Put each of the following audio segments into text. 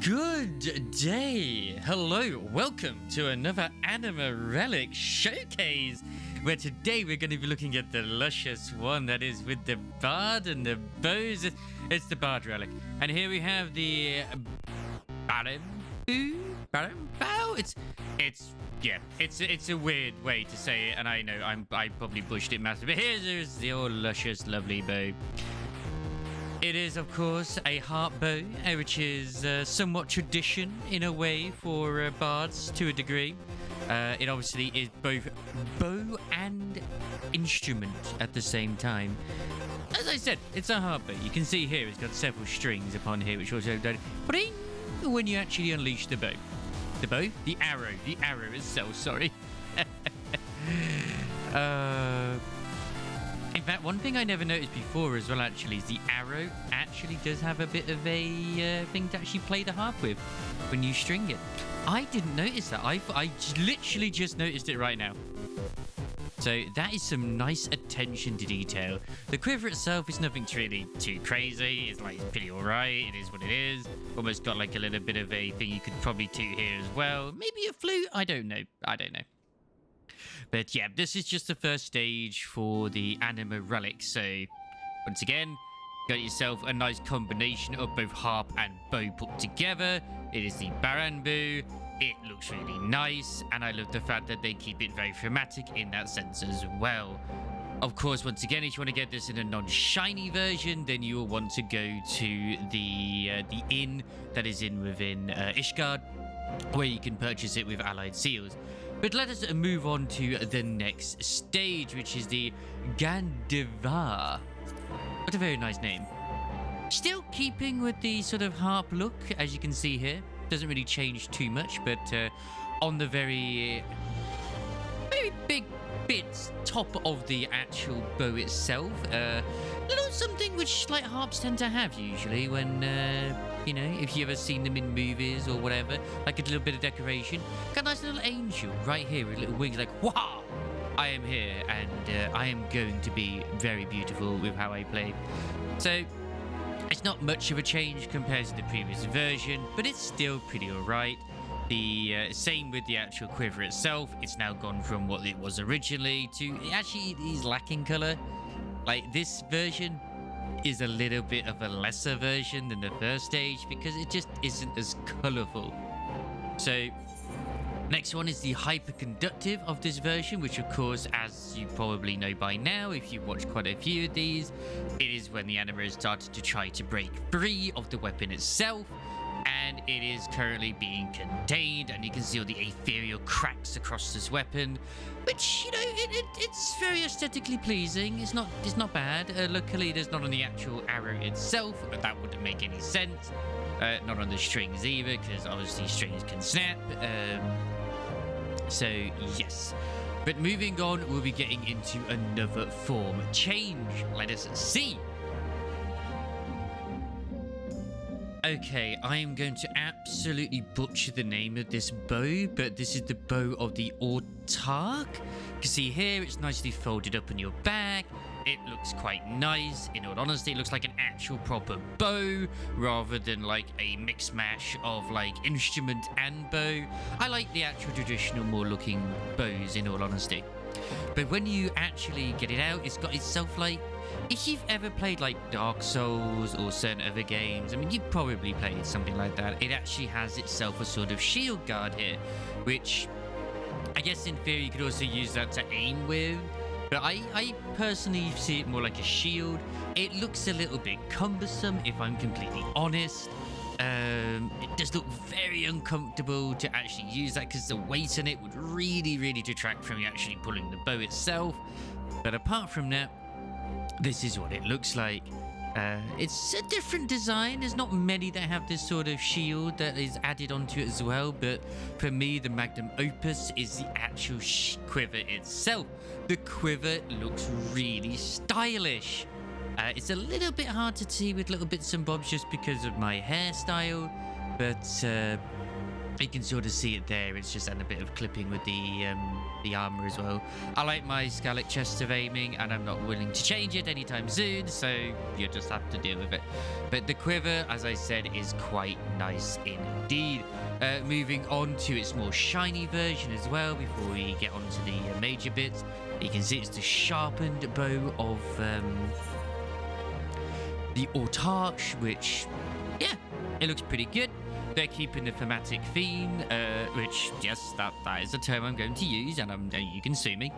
Good day! Hello, welcome to another Anima Relic showcase, where today we're going to be looking at the luscious one that is with the bard and the bows. It's the bard relic. And here we have the Barambow? It's a weird way to say it, and I know I probably pushed it massive, but here's the old luscious lovely bow. It is, of course, a harp bow, which is somewhat tradition in a way for bards to a degree. It obviously is both bow and instrument at the same time. As I said, it's a harp bow. You can see here it's got several strings upon here, which also does bring when you actually unleash the bow. The bow? The arrow itself, sorry. In fact, one thing I never noticed before as well, actually, is the arrow actually does have a bit of a thing to actually play the harp with when you string it. I didn't notice that. I literally just noticed it right now. So that is some nice attention to detail. The quiver itself is nothing really too crazy. It's pretty alright. It is what it is. Almost got like a little bit of a thing you could probably toot here as well. Maybe a flute? I don't know. But yeah, this is just the first stage for the Anima Relic. So once again, got yourself a nice combination of both harp and bow put together. It is the Barambow. It looks really nice, and I love the fact that they keep it very thematic in that sense as well. Of course, once again, if you want to get this in a non-shiny version, then you will want to go to the inn that is within Ishgard, where you can purchase it with allied seals. But let us move on to the next stage, which is the Gandivar. What a very nice name. Still keeping with the sort of harp look, as you can see here. Doesn't really change too much, but on the very big bits top of the actual bow itself, little something which like harps tend to have usually when if you ever seen them in movies or whatever, like a little bit of decoration. Got a nice little angel right here with little wings, like wow, I am here and I am going to be very beautiful with how I play. So it's not much of a change compared to the previous version, but it's still pretty alright. The same with the actual quiver itself. It's now gone from what it was originally to actually it is lacking colour. Like this version is a little bit of a lesser version than the first stage because it just isn't as colourful. So next one is the hyperconductive of this version, which of course, as you probably know by now, if you've watched quite a few of these, it is when the Anima has started to try to break free of the weapon itself, and it is currently being contained, and you can see all the ethereal cracks across this weapon, which, it's very aesthetically pleasing. It's not bad. Luckily, there's not on the actual arrow itself, but that wouldn't make any sense. Not on the strings either, because obviously strings can snap. So, yes. But moving on, we'll be getting into another form change. Let us see. Okay, I am going to absolutely butcher the name of this bow, but this is the bow of the Autark. You can see here, it's nicely folded up on your back. It looks quite nice. In all honesty, it looks like an actual proper bow rather than like a mix mash of like instrument and bow. I like the actual traditional more looking bows, in all honesty. But when you actually get it out, it's got itself like, if you've ever played like Dark Souls or certain other games, I mean, you've probably played something like that. It actually has itself a sort of shield guard here, which I guess in theory you could also use that to aim with. But I personally see it more like a shield. It looks a little bit cumbersome, if I'm completely honest. It does look very uncomfortable to actually use that because the weight on it would really, really detract from you actually pulling the bow itself. But apart from that, this is what it looks like. It's a different design. There's not many that have this sort of shield that is added onto it as well, but for me, the magnum opus is the actual quiver itself. The quiver looks really stylish. It's a little bit hard to see with little bits and bobs just because of my hairstyle, but You can sort of see it there. It's just had a bit of clipping with the armor as well. I like my Scarlet chest of aiming, and I'm not willing to change it anytime soon, so you just have to deal with it. But the quiver, as I said, is quite nice indeed. Moving on to its more shiny version as well, before we get onto the major bits. You can see it's the sharpened bow of the Autarch, which, yeah, it looks pretty good. They're keeping the thematic theme, which, yes, that is a term I'm going to use, and you can sue me,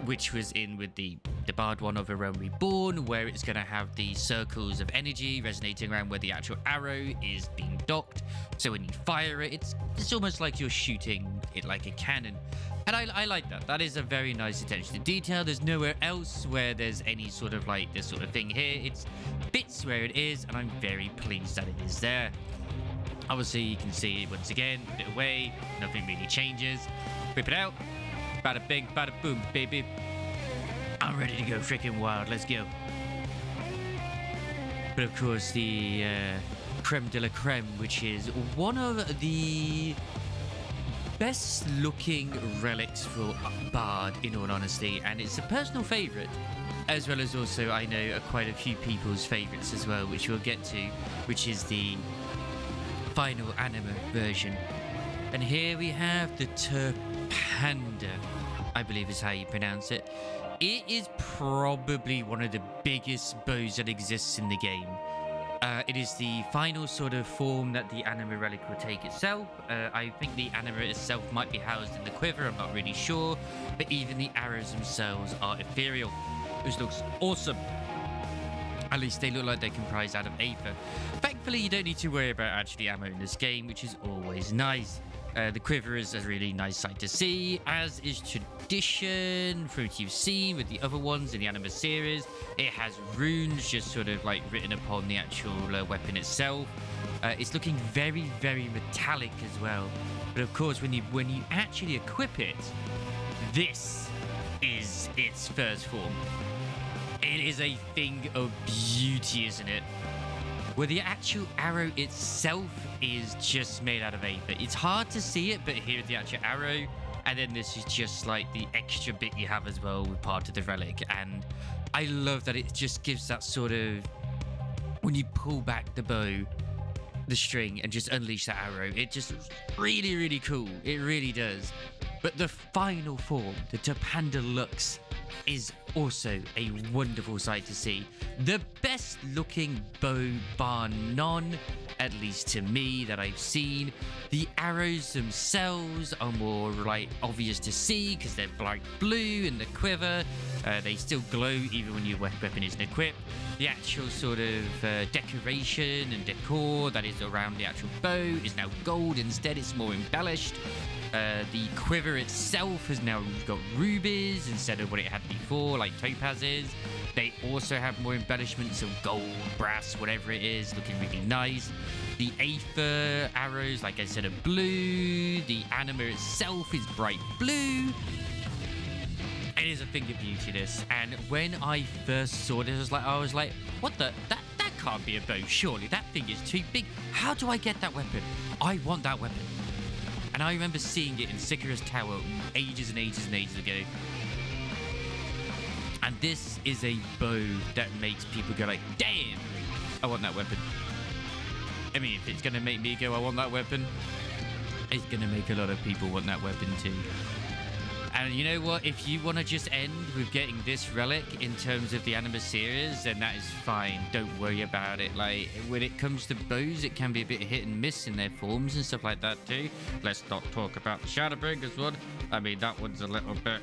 which was in with the Bard one of A Realm Reborn, where it's going to have the circles of energy resonating around where the actual arrow is being docked. So when you fire it, it's almost like you're shooting it like a cannon. And I like that. That is a very nice attention to detail. There's nowhere else where there's any sort of like this sort of thing here. It's bits where it is, and I'm very pleased that it is there. Obviously, you can see, once again, put it away, nothing really changes. Whip it out. Bada bing, bada boom, baby. I'm ready to go freaking wild. Let's go. But of course, the creme de la creme, which is one of the best looking relics for Bard, in all honesty. And it's a personal favourite, as well as also, I know, quite a few people's favourites as well, which we'll get to, which is the final Anima version. And here we have the Terpander, I believe is how you pronounce it. It is probably one of the biggest bows that exists in the game. It is the final sort of form that the Anima Relic will take itself. I think the Anima itself might be housed in the quiver, I'm not really sure, but even the arrows themselves are ethereal. This looks awesome. At least they look like they're comprised out of aether. Thankfully, you don't need to worry about actually ammo in this game, which is always nice. The quiver is a really nice sight to see, as is tradition from what you've seen with the other ones in the Anima series. It has runes just sort of like written upon the actual weapon itself. It's looking very, very metallic as well. But of course, when you actually equip it, this is its first form. It is a thing of beauty, isn't it? Where the actual arrow itself is just made out of aether. It's hard to see it, but here's the actual arrow. And then this is just like the extra bit you have as well with part of the relic. And I love that it just gives that sort of, when you pull back the bow, the string, and just unleash that arrow, it just looks really, really cool. It really does. But the final form, the Terpander Lux, is also a wonderful sight to see. The best looking bow bar none, at least to me, that I've seen. The arrows themselves are more like obvious to see because they're bright blue in the quiver. They still glow even when your weapon isn't equipped. The actual sort of decoration and decor that is around the actual bow is now gold. Instead, it's more embellished. The quiver itself has now got rubies instead of what it had before, like topazes. They also have more embellishments of gold, brass, whatever it is, looking really nice. The aether arrows, like I said, are blue. The Anima itself is bright blue. It is a thing of beauty, this. And when I first saw this, I was like, what the? That can't be a bow, surely. That thing is too big. How do I get that weapon? I want that weapon. And I remember seeing it in Sikara's Tower ages and ages and ages ago. And this is a bow that makes people go like, damn, I want that weapon. I mean, if it's going to make me go, I want that weapon, it's going to make a lot of people want that weapon too. And you know what? If you want to just end with getting this relic in terms of the Anima series, then that is fine. Don't worry about it. Like, when it comes to bows, it can be a bit hit and miss in their forms and stuff like that too. Let's not talk about the Shadowbringers one. I mean, that one's a little bit...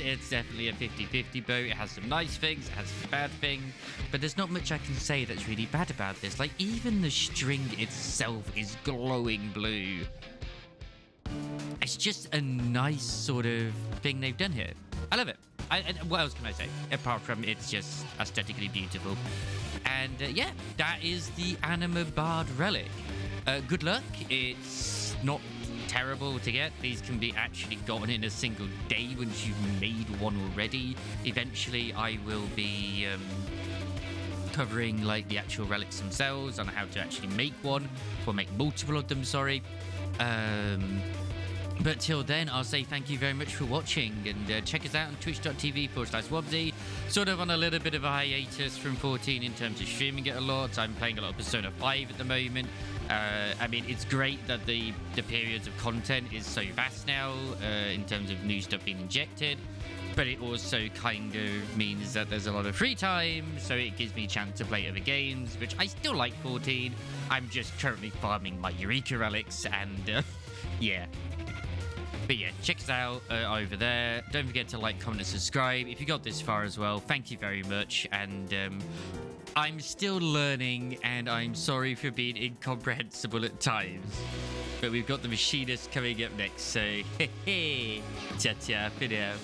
It's definitely a 50-50 bow. It has some nice things, it has some bad things, but there's not much I can say that's really bad about this. Like, even the string itself is glowing blue. It's just a nice sort of thing they've done here. I love it. What else can I say? Apart from it's just aesthetically beautiful. And yeah, that is the Anima Bard Relic. Good luck. It's not terrible to get. These can be actually gotten in a single day once you've made one already. Eventually, I will be covering like the actual relics themselves on how to actually make one, or make multiple of them, sorry. But till then, I'll say thank you very much for watching, and check us out on twitch.tv/Wobsy. Sort of on a little bit of a hiatus from 14 in terms of streaming it a lot. I'm playing a lot of Persona 5 at the moment. I mean, it's great that the periods of content is so vast now in terms of new stuff being injected. But it also kind of means that there's a lot of free time, so it gives me a chance to play other games, which I still like 14. I'm just currently farming my Eureka relics, and yeah. But yeah, check us out over there. Don't forget to like, comment, and subscribe. If you got this far as well, thank you very much. And I'm still learning, and I'm sorry for being incomprehensible at times. But we've got the machinist coming up next, so ta-ta for now.